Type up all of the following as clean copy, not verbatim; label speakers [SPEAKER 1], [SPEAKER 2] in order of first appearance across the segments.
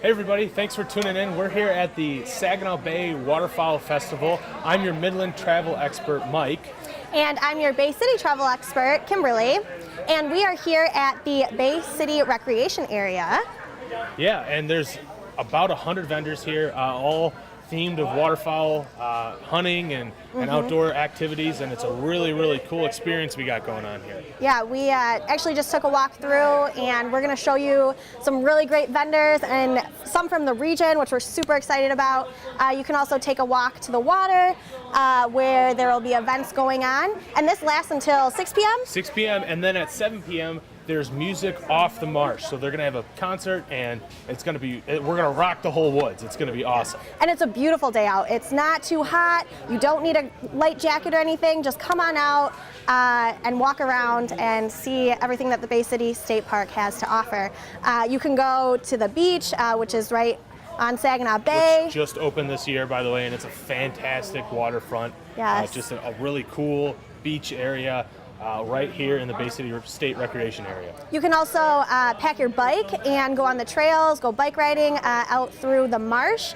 [SPEAKER 1] Hey everybody, thanks for tuning in. We're here at the Saginaw Bay Waterfowl Festival. I'm your Midland travel expert, Mike.
[SPEAKER 2] And I'm your Bay City travel expert, Kimberly. And we are here at the Bay City Recreation Area.
[SPEAKER 1] Yeah, and there's about 100 vendors here, all themed of waterfowl hunting and outdoor activities, and it's a really, really cool experience we got going on here.
[SPEAKER 2] Yeah, we actually just took a walk through, and we're going to show you some really great vendors and some from the region, which we're super excited about. You can also take a walk to the water where there will be events going on, and this lasts until 6 p.m.?
[SPEAKER 1] 6 p.m. and then at 7 p.m. there's music off the marsh. So they're gonna have a concert, and we're gonna rock the whole woods. It's gonna be awesome.
[SPEAKER 2] And it's a beautiful day out. It's not too hot. You don't need a light jacket or anything. Just come on out and walk around and see everything that the Bay City State Park has to offer. You can go to the beach, which is right on Saginaw Bay.
[SPEAKER 1] Which just opened this year, by the way, and it's a fantastic waterfront.
[SPEAKER 2] Yes.
[SPEAKER 1] Just a really cool beach area. Right here in the Bay City State Recreation Area.
[SPEAKER 2] You can also pack your bike and go on the trails, go bike riding out through the marsh,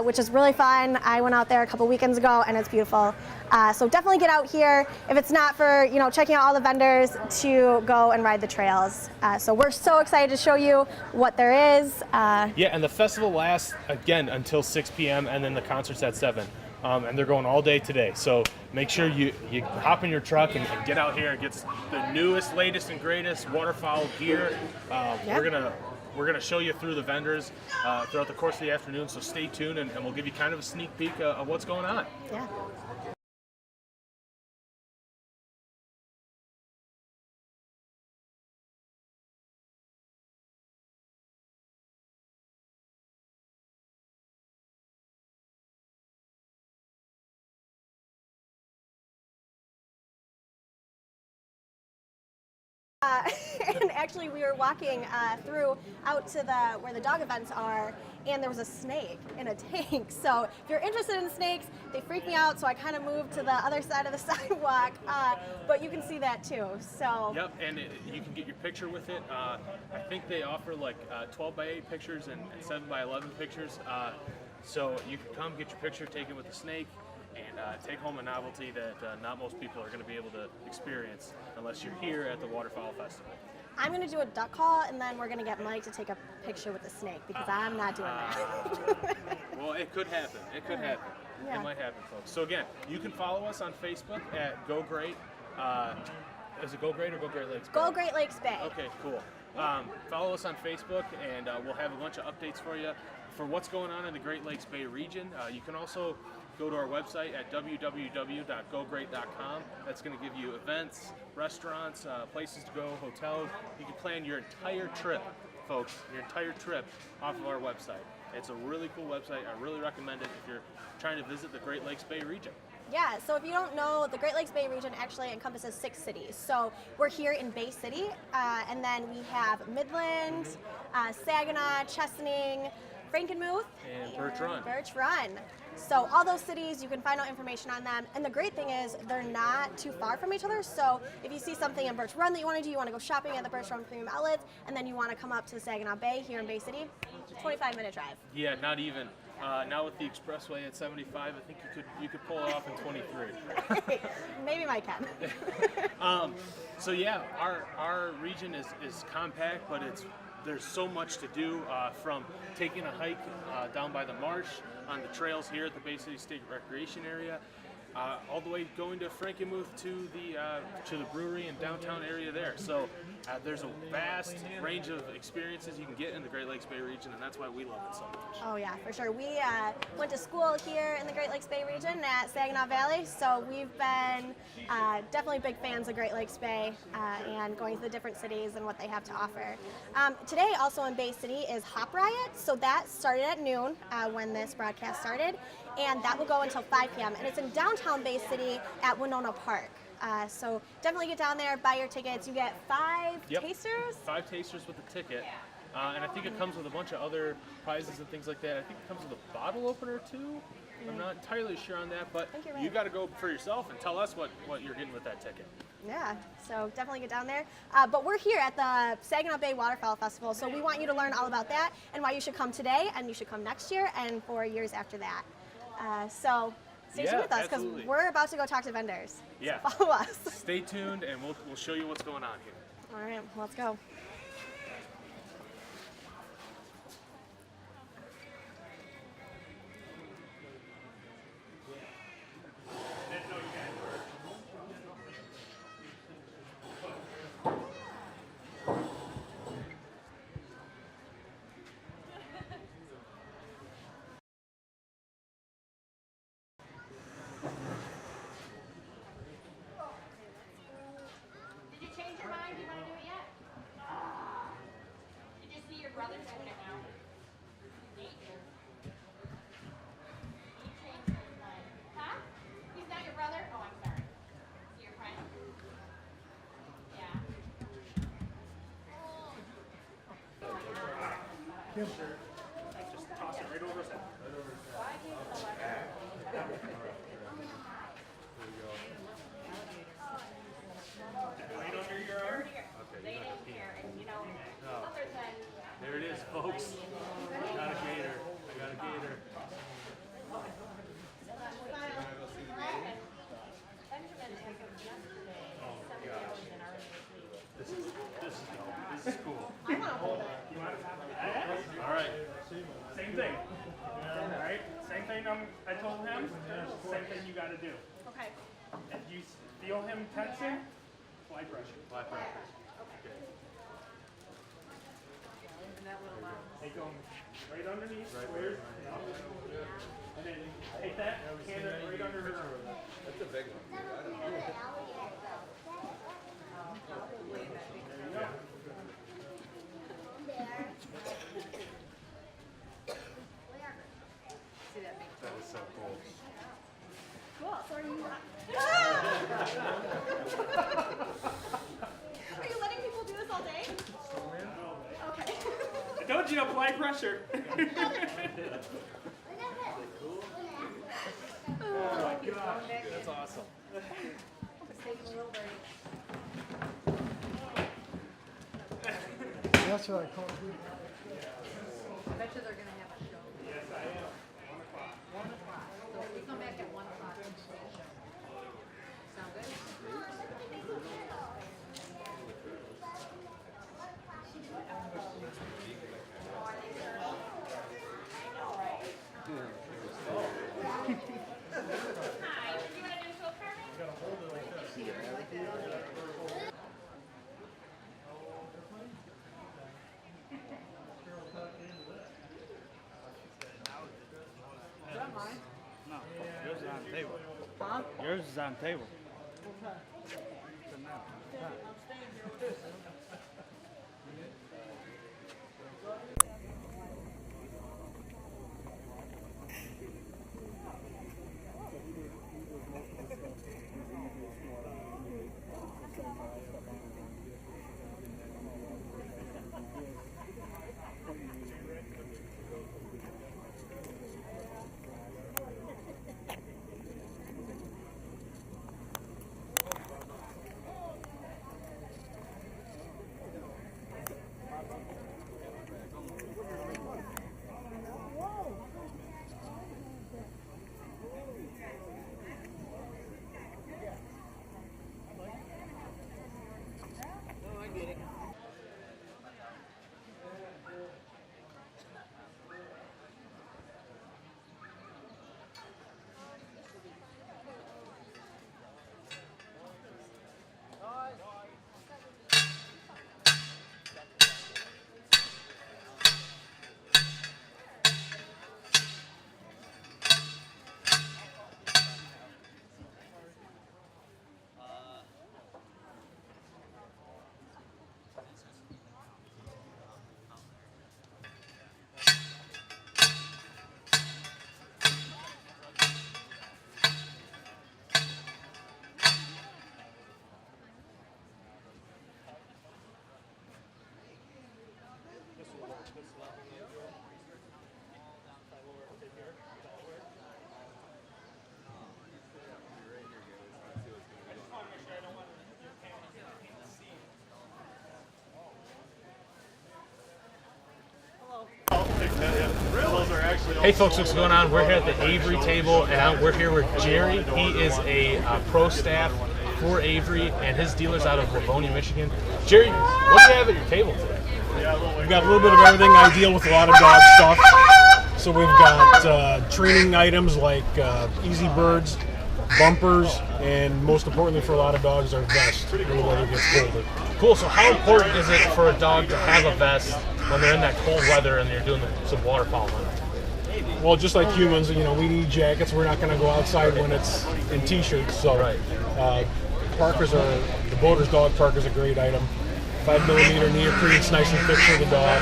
[SPEAKER 2] which is really fun. I went out there a couple weekends ago and it's beautiful. So definitely get out here. If it's not for checking out all the vendors, to go and ride the trails. So we're so excited to show you what there is.
[SPEAKER 1] Yeah, and the festival lasts again until 6 p.m. and then the concert's at 7. And they're going all day today. So make sure you hop in your truck and get out here and get the newest, latest, and greatest waterfowl gear. We're gonna show you through the vendors throughout the course of the afternoon. So stay tuned, and we'll give you kind of a sneak peek of what's going on.
[SPEAKER 2] Yeah. And actually, we were walking through out to where the dog events are, and there was a snake in a tank. So if you're interested in snakes, they freak me out, so I kind of moved to the other side of the sidewalk. But you can see that too. So.
[SPEAKER 1] Yep, and you can get your picture with it. I think they offer like 12 by 8 pictures and 7 by 11 pictures. So you can come get your picture taken with the snake. And take home a novelty that not most people are going to be able to experience unless you're here at the Waterfowl Festival.
[SPEAKER 2] I'm going to do a duck call, and then we're going to get Mike to take a picture with the snake, because I'm not doing that.
[SPEAKER 1] Well, it could happen. It could happen.
[SPEAKER 2] Yeah.
[SPEAKER 1] It might happen, folks. So again, you can follow us on Facebook at Go Great. Is it Go Great or Go Great Lakes Bay?
[SPEAKER 2] Go Great Lakes Bay.
[SPEAKER 1] Okay, cool. Follow us on Facebook, and we'll have a bunch of updates for you for what's going on in the Great Lakes Bay region. You can also go to our website at www.gogreat.com. That's going to give you events, restaurants, places to go, hotels. You can plan your entire trip, folks, your entire trip off of our website. It's a really cool website. I really recommend it if you're trying to visit the Great Lakes Bay region.
[SPEAKER 2] Yeah, so if you don't know, the Great Lakes Bay region actually encompasses 6 cities. So we're here in Bay City, and then we have Midland, Saginaw, Chesaning, Frankenmuth,
[SPEAKER 1] and Birch Run.
[SPEAKER 2] Birch Run. So all those cities, you can find out information on them. And the great thing is they're not too far from each other. So if you see something in Birch Run that you want to do, you want to go shopping at the Birch Run Premium Outlets, and then you want to come up to the Saginaw Bay here in Bay City, 25-minute drive.
[SPEAKER 1] Yeah, not even. Now with the expressway at 75, I think you could pull it off in 23.
[SPEAKER 2] Maybe Mike can.
[SPEAKER 1] So yeah, our region is compact, but there's so much to do, from taking a hike down by the marsh on the trails here at the Bay City State Recreation Area, all the way going to Frankenmuth to the brewery and downtown area there. So there's a vast range of experiences you can get in the Great Lakes Bay region, and that's why we love it so much.
[SPEAKER 2] Oh yeah, for sure. We went to school here in the Great Lakes Bay region at Saginaw Valley, so we've been definitely big fans of Great Lakes Bay and going to the different cities and what they have to offer. Today also in Bay City is Hop Riot, so that started at noon when this broadcast started, and that will go until 5 p.m. and it's in downtown Bay City at Winona Park. So definitely get down there, buy your tickets. You get 5 tasters?
[SPEAKER 1] 5 tasters with a ticket. And I think it comes with a bunch of other prizes and things like that. I think it comes with a bottle opener too. I'm not entirely sure on that, but
[SPEAKER 2] think you're right.
[SPEAKER 1] you got to go for yourself and tell us what you're getting with that ticket.
[SPEAKER 2] Yeah, so definitely get down there. But we're here at the Saginaw Bay Waterfowl Festival, so we want you to learn all about that and why you should come today, and you should come next year and for years after that. So stay tuned with us because
[SPEAKER 1] absolutely.
[SPEAKER 2] we're about to go talk to vendors.
[SPEAKER 1] Yeah.
[SPEAKER 2] So follow us.
[SPEAKER 1] Stay tuned, and we'll show you what's going on here.
[SPEAKER 2] All right, let's go.
[SPEAKER 3] Did you change your mind? Do you want to do it yet? Did you see your brother doing it now? Nate? He changed his mind. Huh? He's not your brother? Oh, I'm sorry. Is he your friend? Yeah.
[SPEAKER 1] Just toss it right over his head. Right under your arm.
[SPEAKER 3] They didn't care. And, you know, other than
[SPEAKER 1] There it is, folks. I got a gator. I got a gator. This is dope. This is cool.
[SPEAKER 2] I want to hold it.
[SPEAKER 1] You want it? All right. Same thing. All right. Same thing I told him. Same thing you got to do.
[SPEAKER 2] Okay.
[SPEAKER 1] If you feel him tensing, apply pressure. Apply pressure. Okay. Take him right underneath. Squares. And then take that, hand it right under her arm.
[SPEAKER 4] That's a big one.
[SPEAKER 1] That is so cool.
[SPEAKER 2] Cool. So are you? Are you letting people do this all day? Okay.
[SPEAKER 1] I told you to apply pressure. Oh my gosh, that's awesome.
[SPEAKER 5] That's what I call it.
[SPEAKER 6] I bet you they're gonna have a show.
[SPEAKER 1] Yes, I am. 1 o'clock.
[SPEAKER 6] 1 o'clock. So we come back at 1 o'clock. Sound good?
[SPEAKER 3] hi. Did you want to do show carving?
[SPEAKER 7] No, yours is on the table. Huh? Yours is on the table.
[SPEAKER 1] Hey folks, what's going on? We're here at the Avery table, and we're here with Jerry. He is a pro staff for Avery, and his dealer's out of Livonia, Michigan. Jerry, what do you have at your table today?
[SPEAKER 4] We've got a little bit of everything. I deal with a lot of dog stuff. So we've got training items like easy birds, bumpers, and most importantly for a lot of dogs, our vest when the weather gets colder.
[SPEAKER 1] Cool, so how important is it for a dog to have a vest when they're in that cold weather and they're doing some waterfowl hunting?
[SPEAKER 4] Well, just like humans, you know, we need jackets. We're not going to go outside when it's in t-shirts. So parkers are, the boater's dog parker's a great item. 5mm neoprene, it's nice and thick for the dog.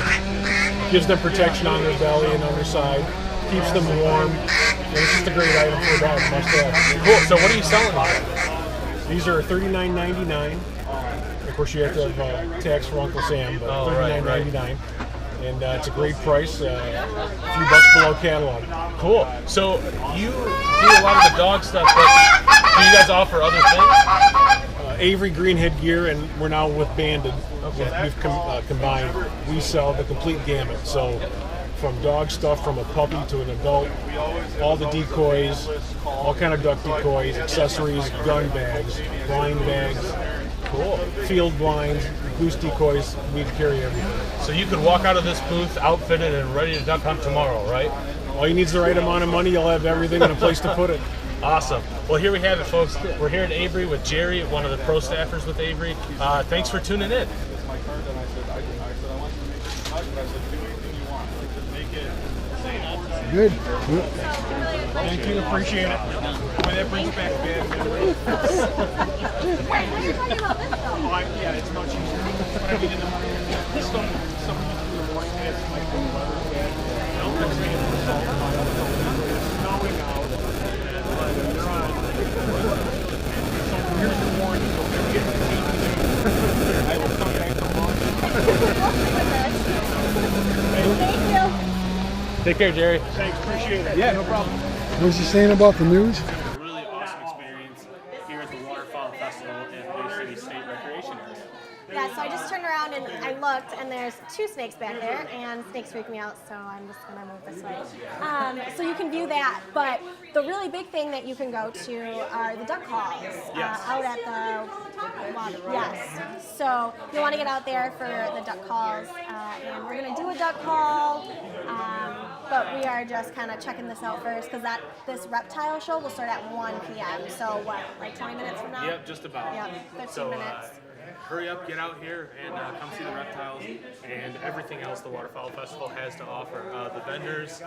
[SPEAKER 4] Gives them protection on their belly and underside. Keeps them warm. And it's just a great item for a dog. Must have.
[SPEAKER 1] Cool, so what are you selling?
[SPEAKER 4] These are $39.99. Of course, you have to have tax for Uncle Sam, but $39.99. And it's a great price, a few bucks below catalog.
[SPEAKER 1] Cool. So you do a lot of the dog stuff, but do you guys offer other things?
[SPEAKER 4] Avery green headgear, and we're now with Banded. Okay. We've combined. We sell the complete gamut. So from dog stuff, from a puppy to an adult, all the decoys, all kind of duck decoys, accessories, gun bags, blind bags, cool, field blinds, goose decoys. We carry everything.
[SPEAKER 1] So you could walk out of this booth outfitted and ready to duck hunt tomorrow, right?
[SPEAKER 4] All you need is the right amount of money. You'll have everything and a place to put it.
[SPEAKER 1] Awesome. Well, here we have it, folks. We're here at Avery with Jerry, one of the pro staffers with Avery. Thanks for tuning in.
[SPEAKER 5] Good.
[SPEAKER 4] Thank you. Appreciate it. Boy, that brings back bad memories. Yeah, it's much easier. But I mean, in the morning, some of the morning, it's like the weather bad. Snowing out. So here's your warning. So if you get the TV, I will come back tomorrow.
[SPEAKER 2] Thank you.
[SPEAKER 1] Take care, Jerry.
[SPEAKER 4] Thanks. Appreciate it. Yeah, no problem.
[SPEAKER 5] What's he saying about the news?
[SPEAKER 1] A really awesome experience here at the Waterfowl Festival at Bay City State Recreation Area.
[SPEAKER 2] Yeah, so I just turned around and I looked, and there's 2 snakes back there, and snakes freak me out, so I'm just gonna move this way. So you can view that, but the really big thing that you can go to are the duck calls out at the water. Yes. So you want to get out there for the duck calls, and we're gonna do a duck call. But we are just kind of checking this out first because this reptile show will start at 1 p.m. So what, like 20 minutes from now?
[SPEAKER 1] Yep, just about.
[SPEAKER 2] Yep, 15 minutes.
[SPEAKER 1] Hurry up, get out here, and come see the reptiles and everything else the Waterfowl Festival has to offer. The vendors,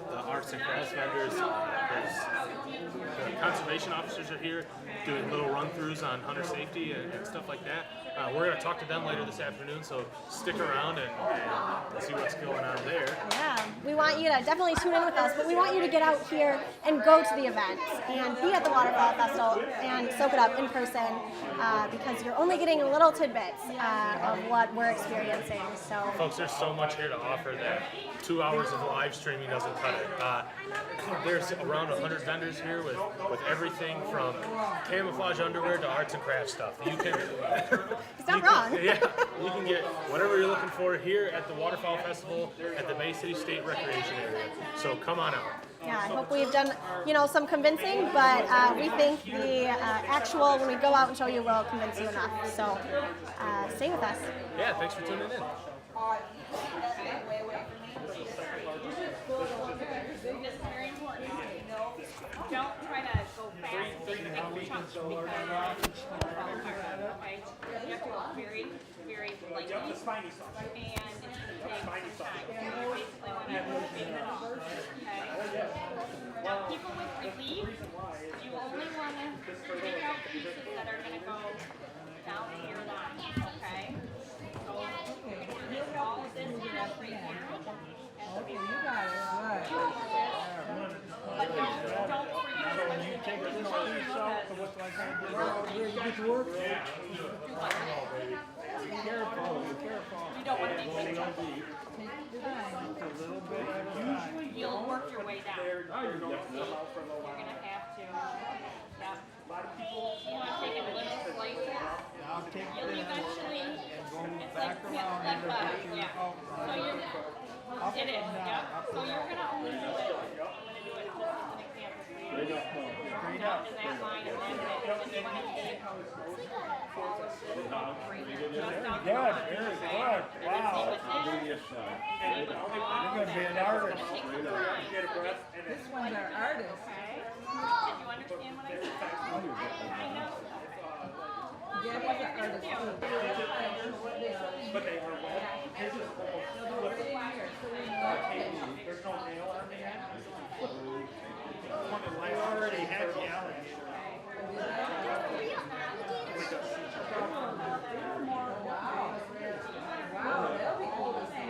[SPEAKER 1] the arts and crafts vendors, the conservation officers are here doing little run-throughs on hunter safety and stuff like that. We're going to talk to them later this afternoon, so stick around and see what's going on there.
[SPEAKER 2] Yeah, we want you to definitely tune in with us, but we want you to get out here and go to the event and be at the Waterfowl Festival and soak it up in person because you're only getting little tidbits of what we're experiencing. So,
[SPEAKER 1] folks, there's so much here to offer that 2 hours of live streaming doesn't cut it. There's around 100 vendors here with everything from camouflage underwear to arts and crafts stuff. You can.
[SPEAKER 2] it's not wrong.
[SPEAKER 1] Yeah, you can get whatever you're looking for here at the Waterfowl Festival at the Bay City State Recreation Area. So come on out.
[SPEAKER 2] Yeah, I hope we've done, some convincing, but we think the actual, when we go out and show you, will convince you enough. So stay with us.
[SPEAKER 1] Yeah, thanks for tuning in.
[SPEAKER 3] It's very important. Don't try to go fast and make big chunks because fall apart. Okay? You have to go very, very lightly, and it's going to take some time. You basically want to fade it off. Okay? Now, people with relief, you only want to take out pieces that are going to go down to your line. Okay? So this all of this stuff right here. But don't forget when you take it yourself. You don't want to be big chunky. You'll work your way down. You're going to have to. Yeah. You want to take it little slices. You'll eventually. It's like butter. Yeah. So you're. It is. Yeah. So you're going to only do
[SPEAKER 7] Good, very good. Wow. You're going to be an artist.
[SPEAKER 6] This one's our artist.
[SPEAKER 3] Did you understand what I said? I know.
[SPEAKER 6] Yeah, he's an artist too.
[SPEAKER 7] But they are wet. His is almost there's no nail on the end. I already had the alligator.
[SPEAKER 6] Wow, that'll be cool to see.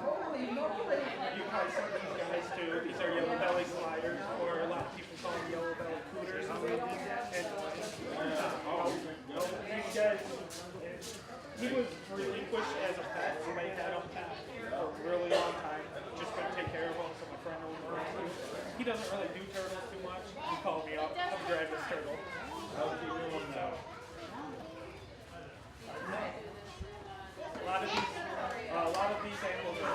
[SPEAKER 6] Holy moly.
[SPEAKER 7] You probably saw these guys too. These are yellow belly sliders, or a lot of people call them yellow belly cooters. These guys, he was relinquished as a pet. Somebody had him pet for a really long time. Just couldn't take care of him, so my friend owned him. He doesn't really do turtles too much. He called me up. I'm driving this turtle. A lot of these animals are.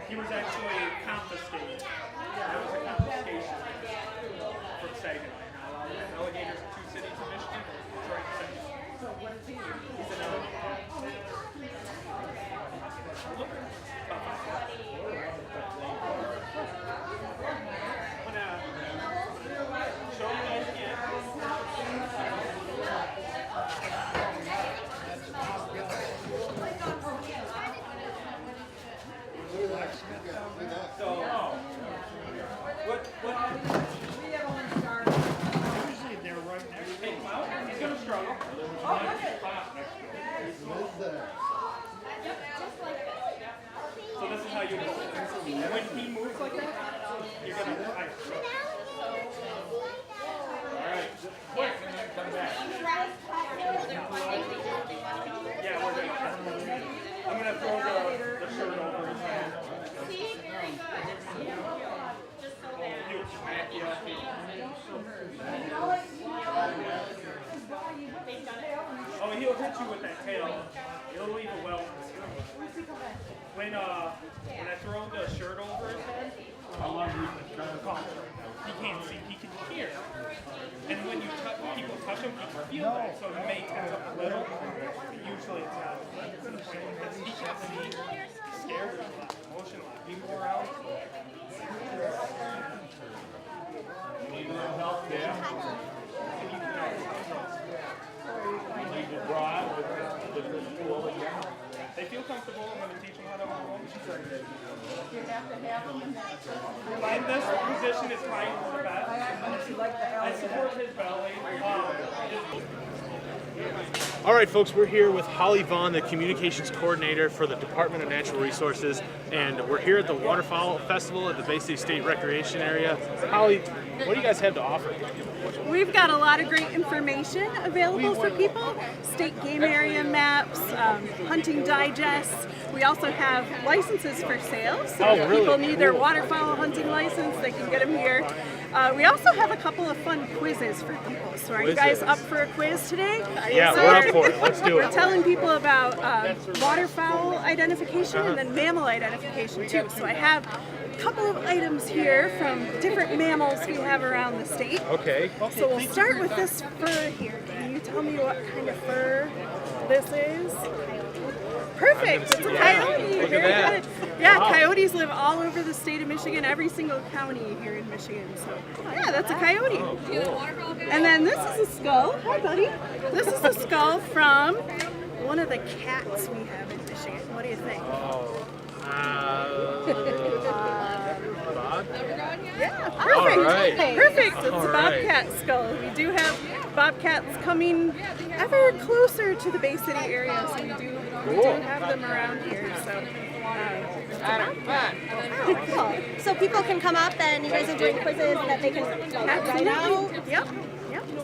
[SPEAKER 7] He was actually confiscated. That was a confiscation from Saginaw. Alligators in 2 cities in Michigan. Detroit and Saginaw.
[SPEAKER 6] So what is he?
[SPEAKER 7] He's an alligator. Show you guys again.
[SPEAKER 6] We have only started.
[SPEAKER 7] Usually they're right next to him. He's going to struggle. So this is how you know. When he moves like that, you're going to hide. Alright, quick, come back. Yeah, we're going to. I'm going to throw the shirt over his head. He'll smack you up. Oh, he'll hit you with that tail. It'll leave a welt. When I throw the shirt over his head, he can't see, he can hear. And when you people touch him, he can feel that. So he may tense up a little. Usually it's not to the point because he can't see. He's scared of a lot, emotion a lot. He go around.
[SPEAKER 4] Need a little help, yeah. You need to draw out with the school again.
[SPEAKER 7] They feel comfortable. I'm going to teach them how to hold.
[SPEAKER 6] You have to have them in that.
[SPEAKER 7] In this position is right for the best. I support his belly.
[SPEAKER 1] All right, folks, we're here with Holly Vaughn, the communications coordinator for the Department of Natural Resources, and we're here at the Waterfowl Festival at the Bay City State Recreation Area. Holly, what do you guys have to offer?
[SPEAKER 8] We've got a lot of great information available for people. State game area maps, hunting digests. We also have licenses for sale, so if people need their waterfowl hunting license, they can get them here. We also have a couple of fun quizzes for people. So are you guys up for a quiz today?
[SPEAKER 1] Yeah,
[SPEAKER 8] So
[SPEAKER 1] we're up for it. Let's do
[SPEAKER 8] We're
[SPEAKER 1] it.
[SPEAKER 8] telling people about waterfowl identification and then mammal identification too. So I have a couple of items here from different mammals we have around the state.
[SPEAKER 1] Okay.
[SPEAKER 8] So we'll start with this fur here. Can you tell me what kind of fur this is? Perfect. It's a coyote.
[SPEAKER 1] Look at
[SPEAKER 8] Very
[SPEAKER 1] that.
[SPEAKER 8] good. Yeah, coyotes live all over the state of Michigan, every single county here in Michigan. So yeah, that's a coyote. And then this is a skull. Hi, buddy. This is a skull from one of the cats we have in Michigan. What do you think?
[SPEAKER 1] Bob?
[SPEAKER 8] Yeah, perfect.
[SPEAKER 1] right.
[SPEAKER 8] Perfect. It's
[SPEAKER 1] All
[SPEAKER 8] a
[SPEAKER 1] right.
[SPEAKER 8] bobcat skull. We do have bobcats coming ever closer to the Bay City area, so we do have them around here. So.
[SPEAKER 2] Cool. So people can come up and you guys are doing quizzes that they can write out.
[SPEAKER 8] Yep.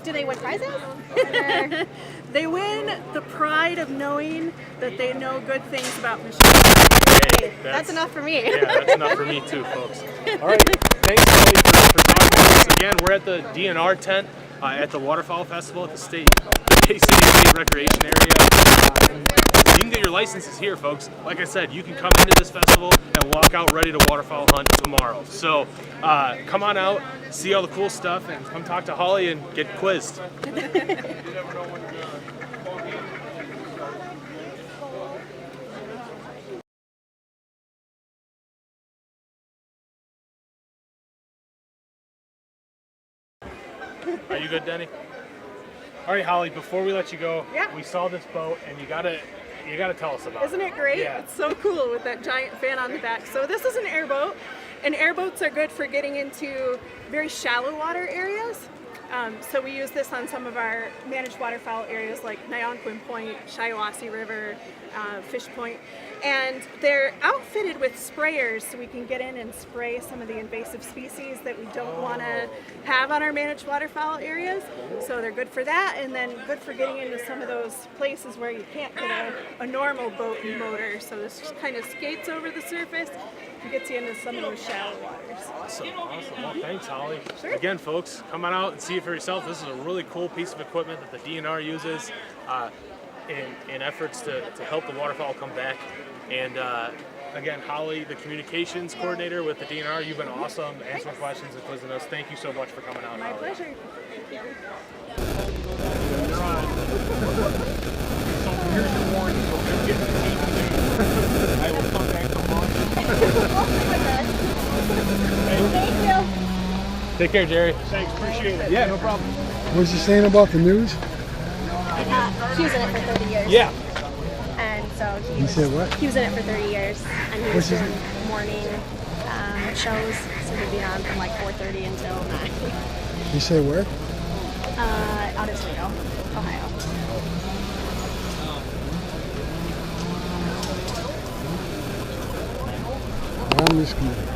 [SPEAKER 2] Do they win prizes?
[SPEAKER 8] They win the pride of knowing that they know good things about Michigan.
[SPEAKER 1] Hey,
[SPEAKER 2] That's enough for me.
[SPEAKER 1] Yeah, that's enough for me too, folks. All right, thanks, Holly, for talking to us. Again, we're at the DNR tent at the Waterfowl Festival at the Bay City State Recreation Area. You can get your licenses here, folks. Like I said, you can come into this festival and walk out ready to waterfowl hunt tomorrow. So come on out, see all the cool stuff, and come talk to Holly and get quizzed. Are you good, Denny? All right, Holly, before we let you go,
[SPEAKER 8] Yeah.
[SPEAKER 1] we saw this boat, and you gotta tell us about
[SPEAKER 8] Isn't
[SPEAKER 1] it.
[SPEAKER 8] it great?
[SPEAKER 1] Yeah.
[SPEAKER 8] It's so cool with that giant fan on the back. So this is an airboat, and airboats are good for getting into very shallow water areas. So we use this on some of our managed waterfowl areas like Nyanquin Point, Shiawassee River, Fish Point. And they're outfitted with sprayers so we can get in and spray some of the invasive species that we don't want to have on our managed waterfowl areas. So they're good for that, and then good for getting into some of those places where you can't get a normal boat and motor. So this just kind of skates over the surface and gets you into some of those shallow waters.
[SPEAKER 1] Awesome. Well, thanks, Holly.
[SPEAKER 8] Sure.
[SPEAKER 1] Again, folks, come on out and see it for yourself. This is a really cool piece of equipment that the DNR uses in efforts to help the waterfowl come back. And again, Holly, the communications coordinator with the DNR, you've been awesome answering questions and quizzing us. Thank you so much for coming out,
[SPEAKER 8] My
[SPEAKER 1] Holly.
[SPEAKER 8] pleasure.
[SPEAKER 4] So here's your warning. So just get the TV. I will come back tomorrow.
[SPEAKER 2] Thank you.
[SPEAKER 1] Take care, Jerry.
[SPEAKER 4] Thanks, appreciate it. Yeah, no problem.
[SPEAKER 5] What was you saying about the news?
[SPEAKER 2] He was in it for 30 years.
[SPEAKER 1] Yeah.
[SPEAKER 2] And so
[SPEAKER 5] You said what?
[SPEAKER 2] he was in it for 30 years, and he was
[SPEAKER 5] What's his
[SPEAKER 2] doing morning shows, so he'd be on from like 4:30 until 9.
[SPEAKER 5] You say where?
[SPEAKER 2] Out in Toledo, Ohio.
[SPEAKER 5] On this committee.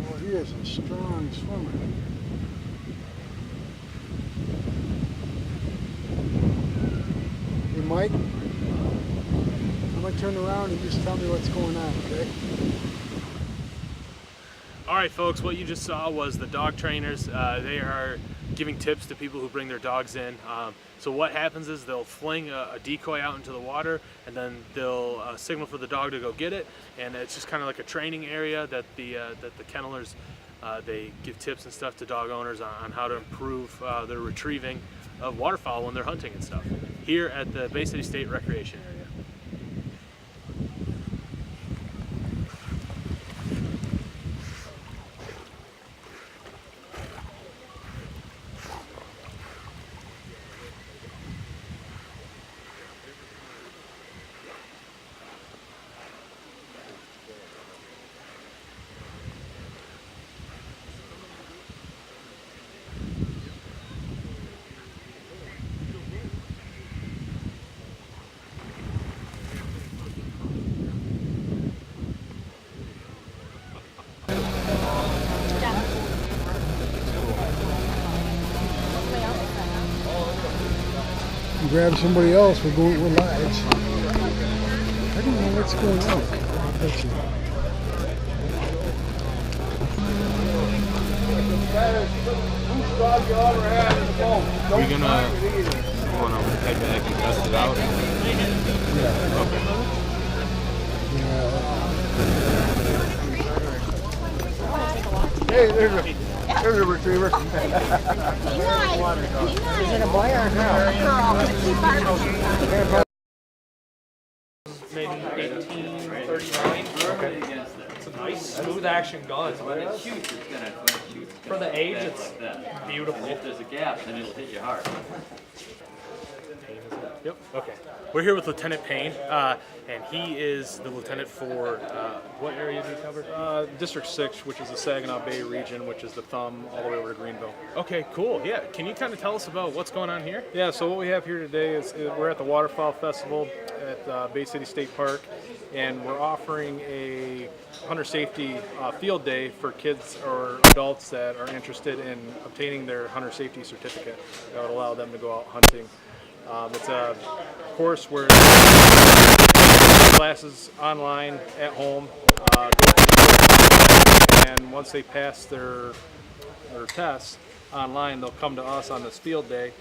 [SPEAKER 5] Well, he is a strong swimmer. Hey, Mike, I'm going to turn around and just tell me what's going on, okay?
[SPEAKER 1] All right, folks, what you just saw was the dog trainers. They are giving tips to people who bring their dogs in. So what happens is they'll fling a decoy out into the water, and then they'll signal for the dog to go get it. And it's just kind of like a training area that the kennelers, they give tips and stuff to dog owners on how to improve their retrieving of waterfowl when they're hunting and stuff here at the Bay City State Recreation Area.
[SPEAKER 5] Grab somebody else, we're live. I don't know what's going on. That's it.
[SPEAKER 9] Are we gonna head back and test it out?
[SPEAKER 5] Yeah.
[SPEAKER 9] Okay.
[SPEAKER 5] Hey, there's a retriever.
[SPEAKER 6] Is it a boy or a girl?
[SPEAKER 1] Maybe 1839. Okay. It's a nice
[SPEAKER 10] smooth action guns.
[SPEAKER 11] When it shoots, it's gonna shoot.
[SPEAKER 10] For the age,
[SPEAKER 11] back
[SPEAKER 10] it's
[SPEAKER 11] like that.
[SPEAKER 10] beautiful.
[SPEAKER 11] And if there's a gap, then it'll hit you hard.
[SPEAKER 1] Yep. Okay. We're here with Lieutenant Payne, and he is the lieutenant for what area do you cover?
[SPEAKER 12] District 6, which is the Saginaw Bay region, which is the thumb all the way over to Greenville.
[SPEAKER 1] Okay, cool. Yeah. Can you kind of tell us about what's going on here?
[SPEAKER 12] Yeah, so what we have here today is we're at the Waterfowl Festival at Bay City State Park, and we're offering a hunter safety field day for kids or adults that are interested in obtaining their hunter safety certificate that would allow them to go out hunting. It's a course where classes online at home, and once they pass their tests online, they'll come to us on this field day,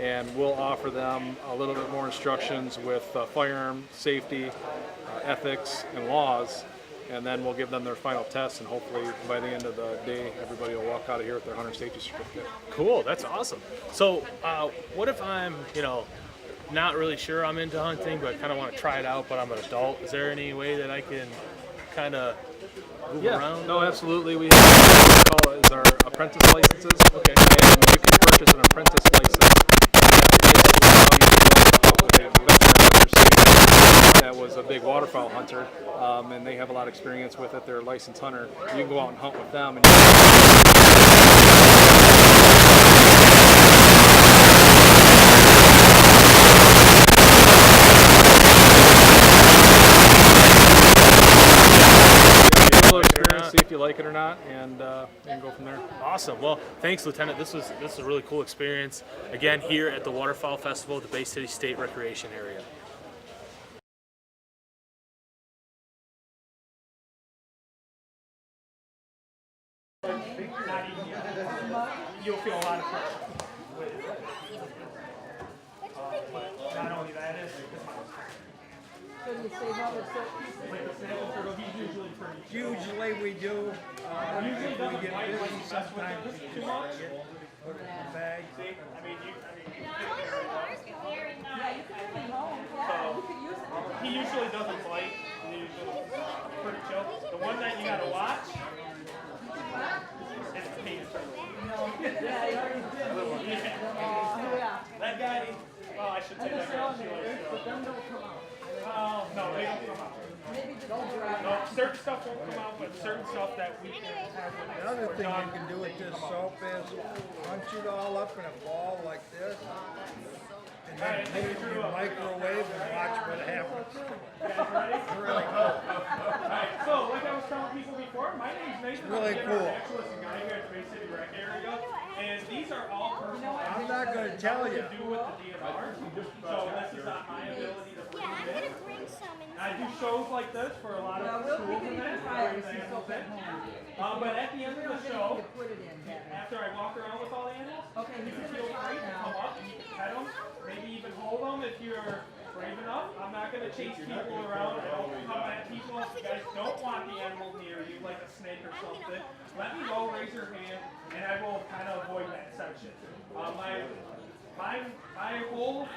[SPEAKER 12] and we'll offer them a little bit more instructions with firearm safety, ethics, and laws, and then we'll give them their final test, and hopefully by the end of the day, everybody will walk out of here with their hunter safety certificate.
[SPEAKER 1] Cool. That's awesome. So, what if I'm, not really sure I'm into hunting, but kind of want to try it out, but I'm an adult? Is there any way that I can kind of move around?
[SPEAKER 12] No, absolutely. We have what we call is our apprentice licenses. Okay. And you can purchase an apprentice license. That was a big waterfowl hunter, and they have a lot of experience with it. They're a licensed hunter. You can go out and hunt with them. And see if you like it or not, and go from there.
[SPEAKER 1] Awesome. Well, thanks, Lieutenant. This is a really cool experience. Again, here at the Waterfowl Festival at the Bay City State Recreation Area.
[SPEAKER 7] You'll feel a lot of pressure with it. Not only that is
[SPEAKER 6] Can you save all the soap pieces?
[SPEAKER 7] like the sample turtle, he's usually pretty.
[SPEAKER 13] Usually we do.
[SPEAKER 7] Usually
[SPEAKER 13] We
[SPEAKER 7] doesn't
[SPEAKER 13] get
[SPEAKER 7] bite
[SPEAKER 13] busy
[SPEAKER 7] when you mess with
[SPEAKER 13] sometimes.
[SPEAKER 7] him too much.
[SPEAKER 13] Put it in the bag.
[SPEAKER 7] See, I mean, you
[SPEAKER 6] Yeah, you can bring it home. Yeah, you could use it.
[SPEAKER 7] he usually doesn't bite. He's usually pretty chill. The one that you gotta watch is the penis turtle.
[SPEAKER 6] Yeah, you already did. Yeah.
[SPEAKER 7] That guy, well, I should say that guy.
[SPEAKER 6] But them don't come out.
[SPEAKER 7] Oh, no, they don't come out.
[SPEAKER 6] Maybe just don't dry.
[SPEAKER 7] No, certain stuff won't come out, but certain stuff that we can have with
[SPEAKER 13] The other thing you can do with this soap is punch it all up in a ball like this, and then put it in your microwave and watch what happens.
[SPEAKER 7] You guys ready?
[SPEAKER 13] Really cool.
[SPEAKER 7] Alright, so like I was telling people before, my name's Nathan.
[SPEAKER 13] Really
[SPEAKER 7] I'm
[SPEAKER 13] cool.
[SPEAKER 7] a naturalist and guide here at the Bay City Rec area, and these are all personal.
[SPEAKER 13] I'm not going to tell you.
[SPEAKER 7] To do with the DNR, so this is not my ability to bring it in.
[SPEAKER 2] bring some in.
[SPEAKER 7] I do shows like this for a lot of schools and that, bring the animals in. But at the end of the show,
[SPEAKER 6] Put it in.
[SPEAKER 7] after I walk around with all the animals,
[SPEAKER 6] Okay,
[SPEAKER 7] you
[SPEAKER 6] he's
[SPEAKER 7] can
[SPEAKER 6] gonna
[SPEAKER 7] feel
[SPEAKER 6] try
[SPEAKER 7] free to
[SPEAKER 6] now.
[SPEAKER 7] come up and you can pet them, maybe even hold them if you're brave enough. I'm not going to chase people around. I don't come at people. If you guys don't want the animal near you, like a snake or something, let me know, raise your hand, and I will kind of avoid that section. My whole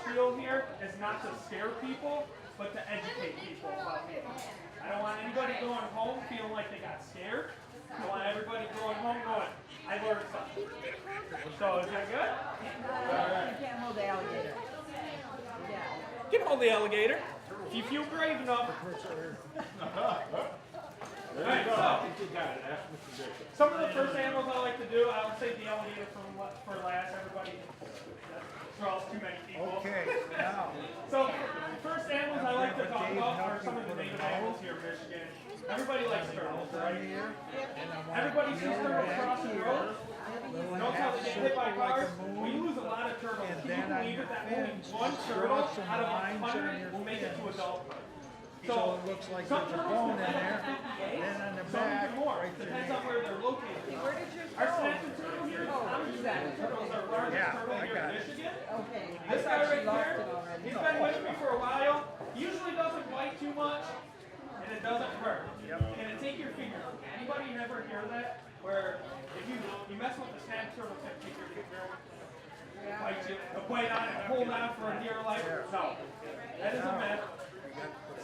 [SPEAKER 7] spiel here is not to scare people, but to educate people about me. I don't want anybody going home feeling like they got scared. I want everybody going home going, I learned something. So is that good?
[SPEAKER 6] You can't hold the alligator. Yeah.
[SPEAKER 7] You can hold the alligator if you feel brave enough. Alright, so some of the first animals I like to do, I would say the alligator for last. Everybody draws too many people.
[SPEAKER 13] Okay, now.
[SPEAKER 7] So first animals I like to talk about are some of the native animals here in Michigan. Everybody likes turtles, right? Everybody sees turtles crossing the road. Knows how they get hit by cars. We lose a lot of turtles. Can you believe it that only one turtle out of 100 will make it to adulthood?
[SPEAKER 13] So it looks like there's a bone in there, then on the back, right
[SPEAKER 7] Depends
[SPEAKER 13] there.
[SPEAKER 7] on where they're located.
[SPEAKER 6] Where did yours
[SPEAKER 7] Our
[SPEAKER 6] go?
[SPEAKER 7] snapping turtle here, I'm snapping turtles are largest
[SPEAKER 13] Yeah,
[SPEAKER 7] turtle
[SPEAKER 13] I
[SPEAKER 7] here
[SPEAKER 13] got
[SPEAKER 7] in
[SPEAKER 13] it.
[SPEAKER 7] Michigan.
[SPEAKER 6] Okay.
[SPEAKER 7] This guy right
[SPEAKER 6] lost
[SPEAKER 7] here,
[SPEAKER 6] it already.
[SPEAKER 7] he's been with me for a while. He usually doesn't bite too much, and it doesn't hurt. Can it take your finger? Anybody never hear that? Where if you mess with the snap turtle, can it take your finger? Bite you, bite on it, hold on for a dear life? No, that is a myth.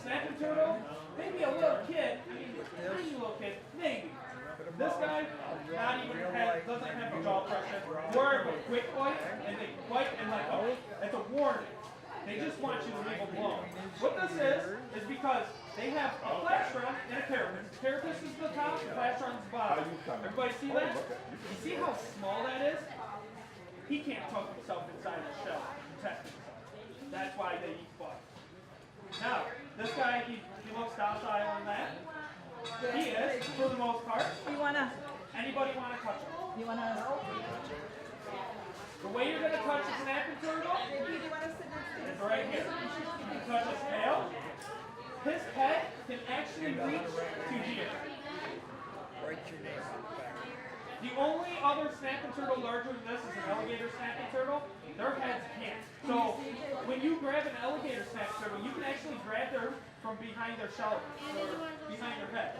[SPEAKER 7] Snapping turtle Maybe a little kid, I mean, tiny little kid, maybe. This guy, not even doesn't have a jaw pressure. More of a quick bite, and they bite and let go. It's a warning. They just want you to leave them alone. What this is because they have a plastron and a carapace. The carapace is the top, the plastron is the bottom. Everybody see that? You see how small that is? He can't tuck himself inside the shell and protect himself. That's why they eat butt. Now, this guy, he looks docile on that. He is, for the most part. Anybody want to touch him? The way you're going to touch a snapping turtle is right here. You touch his tail. His head can actually reach to here. The only other snapping turtle larger than this is an alligator snapping turtle. Their heads can't. So when you grab an alligator snapping turtle, you can actually grab them from behind their shell or behind their head.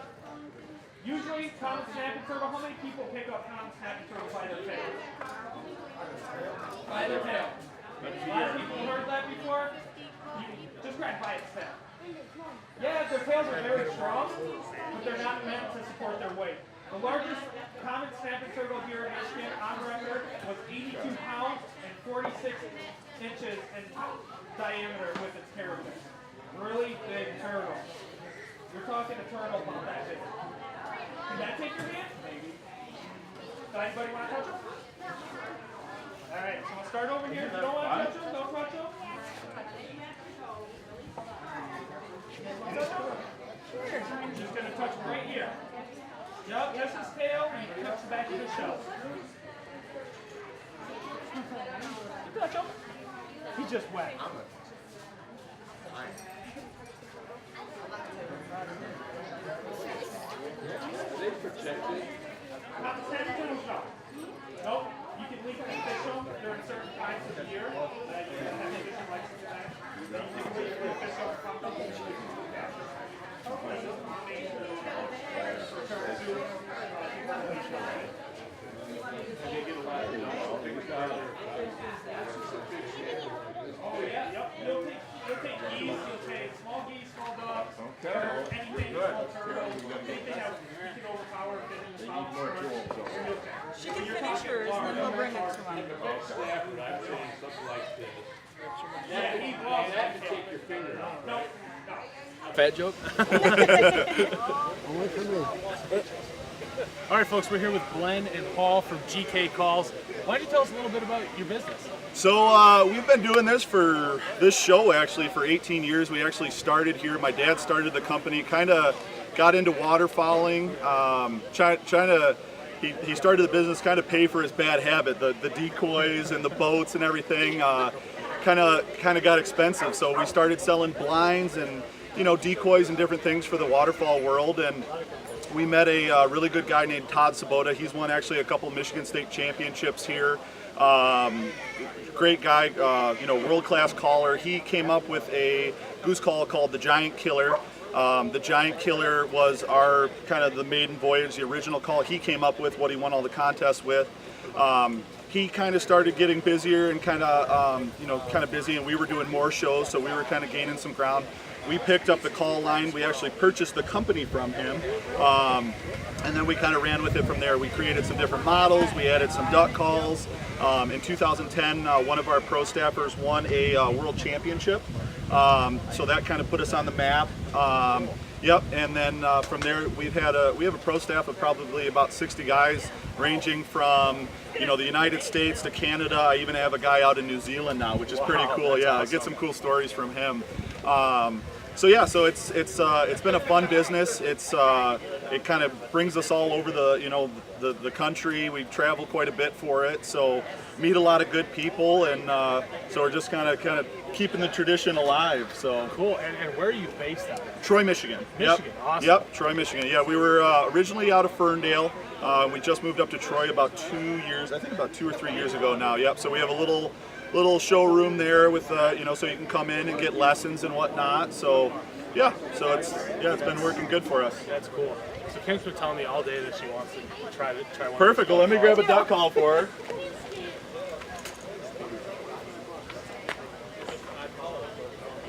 [SPEAKER 7] Usually, common snapping turtle, how many people pick up common snapping turtles by their tail? By their tail. A lot of people heard that before. Just grab by its tail. Yeah, their tails are very strong, but they're not meant to support their weight. The largest common snapping turtle here in Michigan on record was 82 pounds and 46 inches in diameter with its carapace. Really big turtle. You're talking a turtle about that big. Can that take your hand? Maybe. Does anybody want to touch him? Alright, so we'll start over here. If you don't want to touch him, don't touch him. I'm just going to touch him right here. Yep, that's his tail, and he touches the back of his shell. You touch him. He's just wet.
[SPEAKER 9] They protect it.
[SPEAKER 7] Not the same turtles, no. Nope. You can leave them and fish them during certain times of the year. You can have a fishing license for that. You can leave them and fish them from them. Oh yeah, yep. You'll take geese, you'll take small geese, small ducks, anything small turtles, anything that you can overpower if they need small.
[SPEAKER 8] She can finish hers, and then we'll bring it to him.
[SPEAKER 7] Yeah, he loves that to take your finger off. No.
[SPEAKER 9] Fat joke?
[SPEAKER 1] All right, folks, we're here with Glenn and Paul from GK Calls. Why don't you tell us a little bit about your business?
[SPEAKER 10] So we've been doing this for this show actually for 18 years. We actually started here. My dad started the company, kind of got into waterfowling, he started the business kind of pay for his bad habit, the decoys and the boats and everything. Kind of got expensive, so we started selling blinds and decoys and different things for the waterfowl world. And we met a really good guy named Todd Sabota. He's won actually a couple Michigan State championships here. Great guy, world-class caller. He came up with a goose call called the Giant Killer. The Giant Killer was our kind of the maiden voyage, the original call he came up with, what he won all the contests with. He kind of started getting busier and kind of busy, and we were doing more shows, so we were kind of gaining some ground. We picked up the call line. We actually purchased the company from him, and then we kind of ran with it from there. We created some different models. We added some duck calls. In 2010, one of our pro staffers won a world championship, so that kind of put us on the map. Yep, and then from there we have a pro staff of probably about 60 guys, ranging from the United States to Canada. I even have a guy out in New Zealand now, which is pretty cool. Yeah, awesome. I get some cool stories from him. So it's been a fun business. It kind of brings us all over the country. We travel quite a bit for it, so meet a lot of good people, and so we're just kind of keeping the tradition alive. So
[SPEAKER 1] cool. And where are you based out of?
[SPEAKER 10] Troy, Michigan.
[SPEAKER 1] Michigan,
[SPEAKER 10] yep.
[SPEAKER 1] Awesome.
[SPEAKER 10] Yep, Troy, Michigan. Yeah, we were originally out of Ferndale. We just moved up to Troy about 2 years, I think about 2 or 3 years ago now. Yep. So we have a little showroom there with so you can come in and get lessons and whatnot. So yeah, it's been working good for us.
[SPEAKER 1] That's cool. So Kim's been telling me all day that she wants to try one.
[SPEAKER 10] Perfect. Well, let me grab a duck call for her.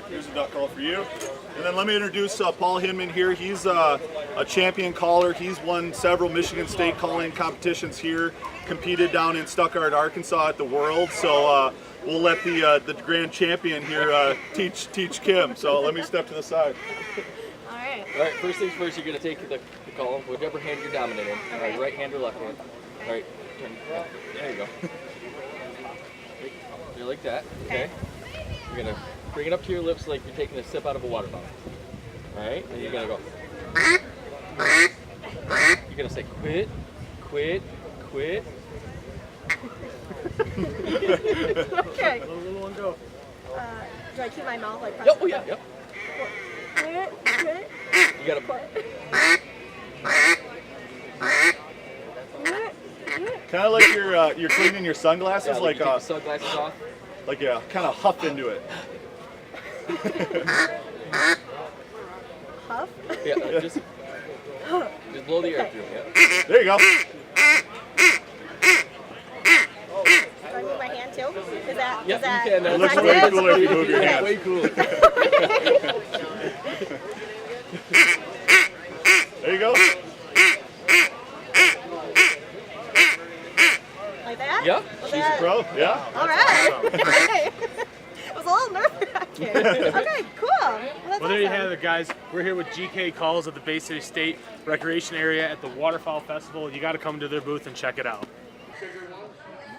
[SPEAKER 10] Here's a duck call for you. And then let me introduce Paul Hinman here. He's a champion caller. He's won several Michigan State calling competitions here, competed down in Stuttgart, Arkansas at the World. So we'll let the grand champion here teach Kim. So let me step to the side.
[SPEAKER 14] All right, first things first, you're going to take the call, whichever hand you're dominant in. All right, right hand or left hand. All right, turn. Yeah, there you go. You're like that, okay? You're going to bring it up to your lips like you're taking a sip out of a water bottle. All right, and you're going to go. You're going to say, quit, quit, quit.
[SPEAKER 2] Okay.
[SPEAKER 12] Little one go.
[SPEAKER 2] Do I keep my mouth like
[SPEAKER 14] Yep, oh yeah, yep. You got to
[SPEAKER 10] Kind of like you're cleaning your sunglasses,
[SPEAKER 14] yeah,
[SPEAKER 10] like
[SPEAKER 14] you take the sunglasses off.
[SPEAKER 10] Like yeah, kind of huff into it.
[SPEAKER 2] Huff?
[SPEAKER 14] Yeah, just blow the air through. Yeah.
[SPEAKER 10] There you go.
[SPEAKER 2] Do I move my hand too? Is that?
[SPEAKER 14] Yep,
[SPEAKER 2] is that,
[SPEAKER 14] you can.
[SPEAKER 10] It looks way cooler if you move your hand.
[SPEAKER 14] Way cooler.
[SPEAKER 10] There you go.
[SPEAKER 2] Like that?
[SPEAKER 14] Yep.
[SPEAKER 2] Was
[SPEAKER 10] She's
[SPEAKER 2] that-
[SPEAKER 10] a pro. Yeah.
[SPEAKER 2] All right. Okay. It was a little nerve-wracking. Okay, cool. Well, that's
[SPEAKER 1] Well, there you
[SPEAKER 2] awesome.
[SPEAKER 1] have it, guys. We're here with GK Calls at the Bay City State Recreation Area at the Waterfowl Festival. You got to come to their booth and check it out.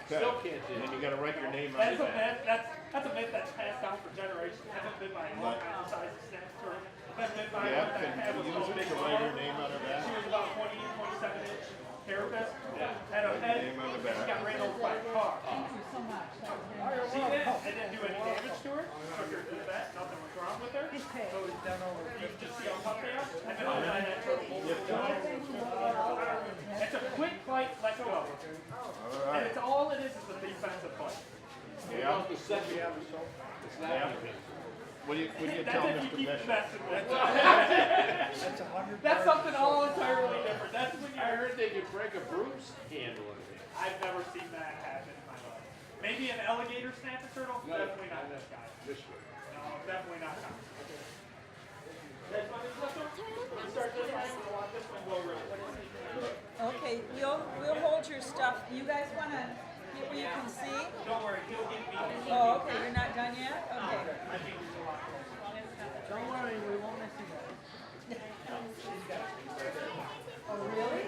[SPEAKER 4] Still can't do it. And you got to write your name on
[SPEAKER 7] That's
[SPEAKER 4] the
[SPEAKER 7] a
[SPEAKER 4] back.
[SPEAKER 7] myth. That's a myth that's passed down for generations. Hasn't been by anyone besides the snap turtle. That's been by
[SPEAKER 4] Yeah,
[SPEAKER 7] one that
[SPEAKER 4] can
[SPEAKER 7] had
[SPEAKER 4] you
[SPEAKER 7] was
[SPEAKER 4] use
[SPEAKER 7] so
[SPEAKER 4] it
[SPEAKER 7] big
[SPEAKER 4] to write her name on her back?
[SPEAKER 7] She was about 20, 27-inch carapace. Had a head.
[SPEAKER 4] Name on the back.
[SPEAKER 7] She got ran over by a car. She didn't do any damage to her. Took her to the vet. Nothing was wrong with her. So you just see how tough they are. And then I had that turtle. It's a quick fight, let go. And it's all it is a defensive fight.
[SPEAKER 4] Yeah. What do you tell
[SPEAKER 7] That's if you
[SPEAKER 4] Mr.
[SPEAKER 7] keep
[SPEAKER 4] Bishop?
[SPEAKER 7] messing with. That's something all entirely different. That's when you.
[SPEAKER 4] I heard they could break a broom's handle in it.
[SPEAKER 7] I've never seen that happen in my life. Maybe an alligator snap a turtle.
[SPEAKER 4] No.
[SPEAKER 7] Definitely not this guy.
[SPEAKER 4] This way.
[SPEAKER 7] No, definitely not. This one is left over. Let's start this way. We'll watch this one go around.
[SPEAKER 6] Okay, we'll hold your stuff. You guys want to get where you can see?
[SPEAKER 7] Don't worry, he'll get me.
[SPEAKER 6] Oh, okay, you're not done yet? Okay.
[SPEAKER 13] Don't worry, we won't miss you.
[SPEAKER 6] Oh, really?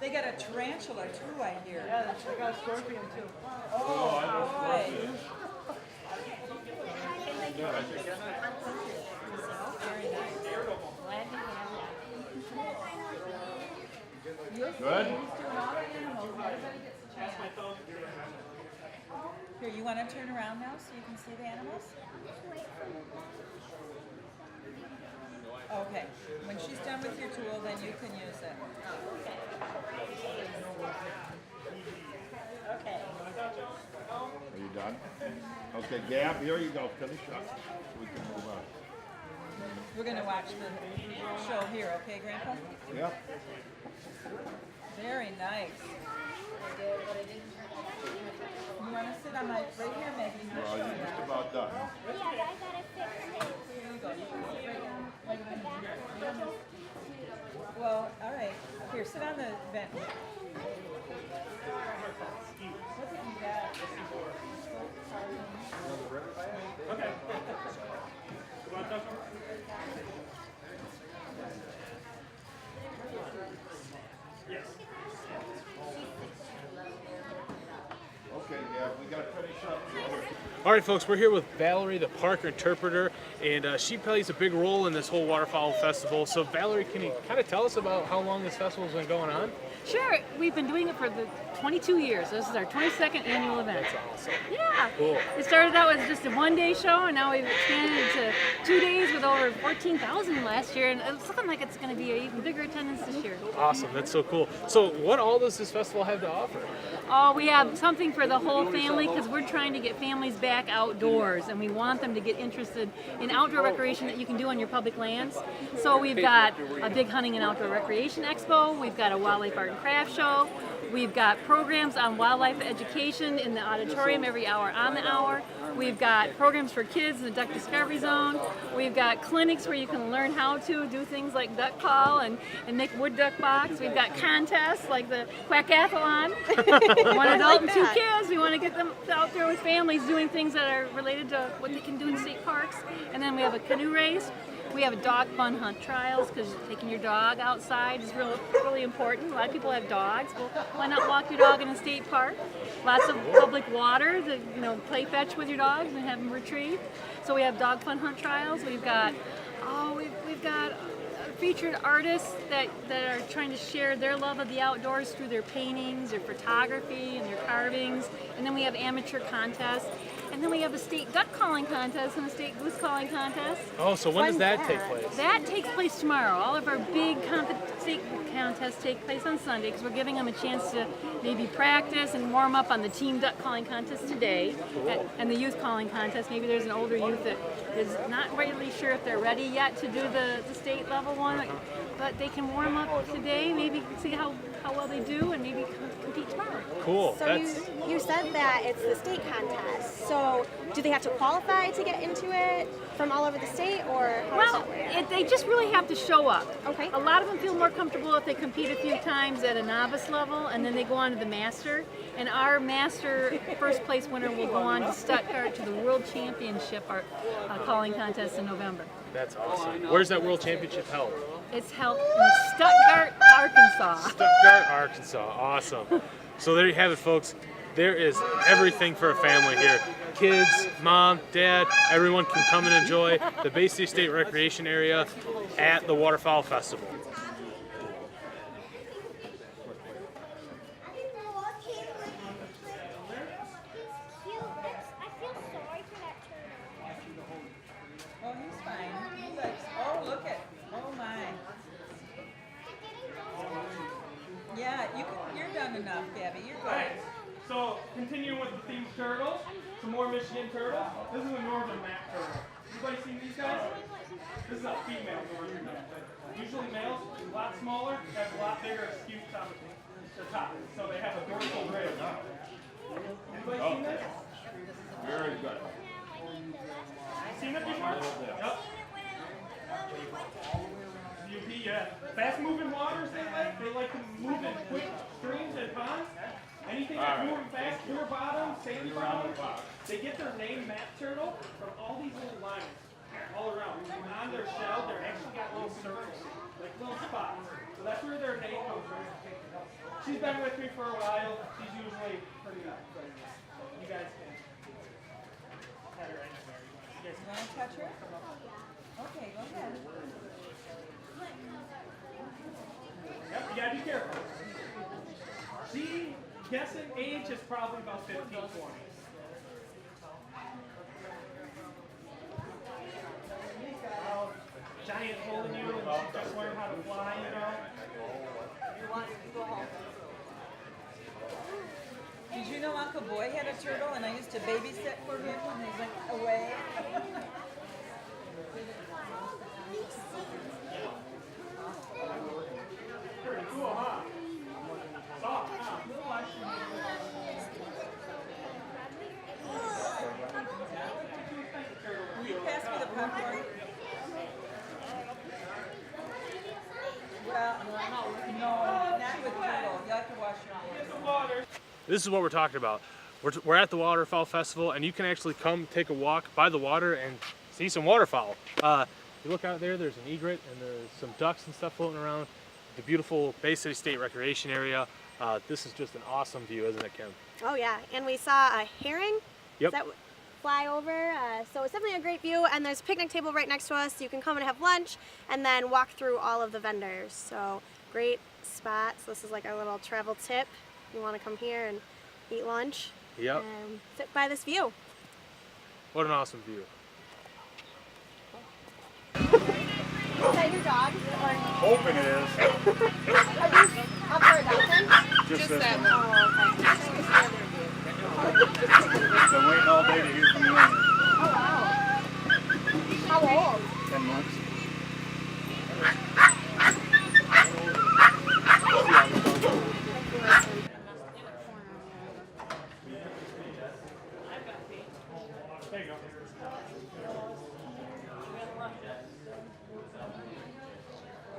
[SPEAKER 6] They got a tarantula too, I hear.
[SPEAKER 13] Yeah, they got a scorpion too.
[SPEAKER 6] Oh, boy. Very nice.
[SPEAKER 4] Good?
[SPEAKER 6] Here, you want to turn around now so you can see the animals? Okay. When she's done with your tool, then you can use it.
[SPEAKER 2] Okay.
[SPEAKER 4] Are you done? Okay, Gab, here you go. Finish up. We can move on.
[SPEAKER 6] We're going to watch the show here, okay, Grandpa?
[SPEAKER 4] Yeah.
[SPEAKER 6] Very nice. You want to sit on my right here, Maggie?
[SPEAKER 4] Well, you're just about done.
[SPEAKER 6] Here you go. You can sit right down. Well, all right. Here, sit on the vent. What did you got?
[SPEAKER 7] Okay. Come on, Tucker. Yes.
[SPEAKER 4] Okay, Gab, we got to finish up.
[SPEAKER 1] All right, folks, we're here with Valerie, the park interpreter, and she plays a big role in this whole Waterfowl Festival. So, Valerie, can you kind of tell us about how long this festival's been going on?
[SPEAKER 15] Sure, we've been doing it for the 22 years. This is our 22nd annual event.
[SPEAKER 1] That's awesome.
[SPEAKER 15] Yeah.
[SPEAKER 1] Cool.
[SPEAKER 15] It started out as just a one-day show, and now we've expanded to 2 days with over 14,000 last year, and it's looking like it's going to be an even bigger attendance this year.
[SPEAKER 1] Awesome, that's so cool. So, what all does this festival have to offer?
[SPEAKER 15] Oh, we have something for the whole family because we're trying to get families back outdoors, and we want them to get interested in outdoor recreation that you can do on your public lands. So we've got a big hunting and outdoor recreation expo. We've got a wildlife art and craft show. We've got programs on wildlife education in the auditorium every hour on the hour. We've got programs for kids in the Duck Discovery Zone. We've got clinics where you can learn how to do things like duck call and make wood duck box. We've got contests like the Quackathlon. One adult and 2 kids. We want to get them out there with families doing things that are related to what they can do in state parks. And then we have a canoe race. We have a dog fun hunt trials because taking your dog outside is really important. A lot of people have dogs. Well, why not walk your dog in a state park? Lots of public water to play fetch with your dogs and have them retrieve. So we have dog fun hunt trials. We've got featured artists that are trying to share their love of the outdoors through their paintings, their photography, and their carvings. And then we have amateur contests. And then we have a state duck calling contest and a state goose calling contest.
[SPEAKER 12] Oh, so when does that take place?
[SPEAKER 15] That takes place tomorrow. All of our big state contests take place on Sunday because we're giving them a chance to maybe practice and warm up on the team duck calling contest today and the youth calling contest. Maybe there's an older youth that is not really sure if they're ready yet to do the state level one, but they can warm up today, maybe see how well they do, and maybe compete tomorrow.
[SPEAKER 12] Cool.
[SPEAKER 2] So you said that it's the state contest. So do they have to qualify to get into it from all over the state, or how does that work?
[SPEAKER 15] They just really have to show up.
[SPEAKER 2] Okay.
[SPEAKER 15] A lot of them feel more comfortable if they compete a few times at a novice level, and then they go on to the master. And our master first place winner will go on to Stuttgart to the World Championship calling contest in November.
[SPEAKER 12] That's awesome. Where's that World Championship held?
[SPEAKER 15] It's held in Stuttgart, Arkansas.
[SPEAKER 12] Stuttgart, Arkansas. Awesome. So there you have it, folks. There is everything for a family here. Kids, mom, dad, everyone can come and enjoy the Bay City State Recreation Area at the Waterfowl Festival.
[SPEAKER 6] Oh, he's fine. He likes, oh, look at, oh my. Yeah, you're done enough, Gabby. You're good.
[SPEAKER 7] Alright, so continuing with the theme turtles, some more Michigan turtles. This is a northern map turtle. Anybody seen these guys? This is a female northern map. Usually males, a lot smaller, have a lot bigger scutes on the top. So they have a dorsal ridge. Anybody seen this?
[SPEAKER 9] Very good.
[SPEAKER 7] Seen it before? Yep. UP, yeah. Fast moving waters they like to move in quick streams and ponds. Anything that's moving fast, clear bottom, sandy bottom. They get their name map turtle from all these little lines all around. And on their shell, they're actually got little circles, like little spots. So that's where their name comes from. She's been with me for a while. She's usually pretty good. You guys can have her anywhere.
[SPEAKER 6] You want to touch her? Okay, go ahead.
[SPEAKER 7] Yep, you gotta be careful. She, guessing age, is probably about 15, 20. Giant holding you, and she just learned how to fly,
[SPEAKER 6] Did you know Uncle Boy had a turtle and I used to babysit for him when he went away?
[SPEAKER 7] Pretty cool, huh? Soft, huh?
[SPEAKER 6] Will you pass me the popcorn? Well, no, not with turtle. You have to wash your hands.
[SPEAKER 12] This is what we're talking about. We're at the Waterfowl Festival, and you can actually come take a walk by the water and see some waterfowl. You look out there, there's an egret, and there's some ducks and stuff floating around. The beautiful Bay City State Recreation Area. This is just an awesome view, isn't it, Kim?
[SPEAKER 2] Oh yeah, and we saw a herring.
[SPEAKER 12] Yep.
[SPEAKER 2] That fly over, so it's definitely a great view, and there's a picnic table right next to us. You can come and have lunch and then walk through all of the vendors. So great spots. This is like our little travel tip. You want to come here and eat lunch.
[SPEAKER 12] Yep.
[SPEAKER 2] And sit by this view.
[SPEAKER 12] What an awesome view.
[SPEAKER 2] Is that your dog?
[SPEAKER 10] Hoping it is.
[SPEAKER 2] Are these up for adoption?
[SPEAKER 10] Just this one.
[SPEAKER 2] Oh, okay.
[SPEAKER 10] Been waiting all day to hear from the owner.
[SPEAKER 2] Oh, wow. How old?
[SPEAKER 10] 10 months.
[SPEAKER 7] There you go.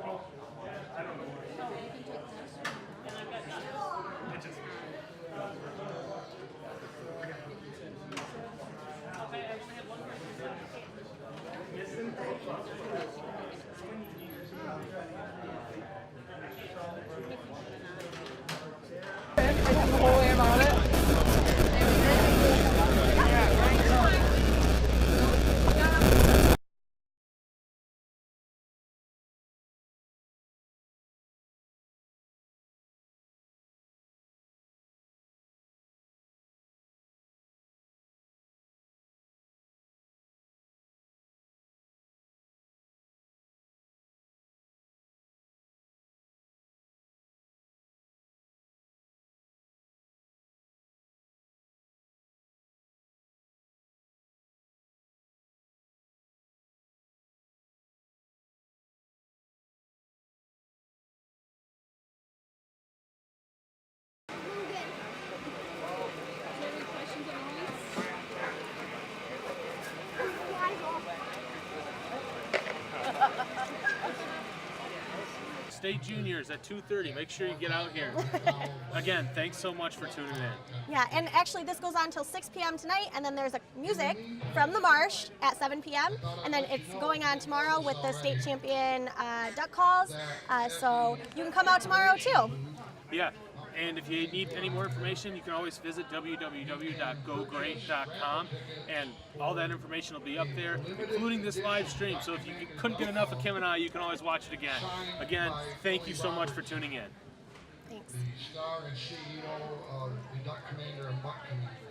[SPEAKER 7] Oh, I don't know. It just.
[SPEAKER 1] State Juniors at 2:30. Make sure you get out here. Again, thanks so much for tuning in.
[SPEAKER 2] Yeah, and actually this goes on until 6 p.m. tonight, and then there's a music from the marsh at 7 p.m. and then it's going on tomorrow with the state champion duck calls. So you can come out tomorrow too.
[SPEAKER 1] Yeah, and if you need any more information, you can always visit www.gogreat.com, and all that information will be up there, including this live stream. So if you couldn't get enough of Kim and I, you can always watch it again. Again, thank you so much for tuning in.
[SPEAKER 2] Thanks.
[SPEAKER 16] The star and CEO of the Duck Commander and Buck Commander.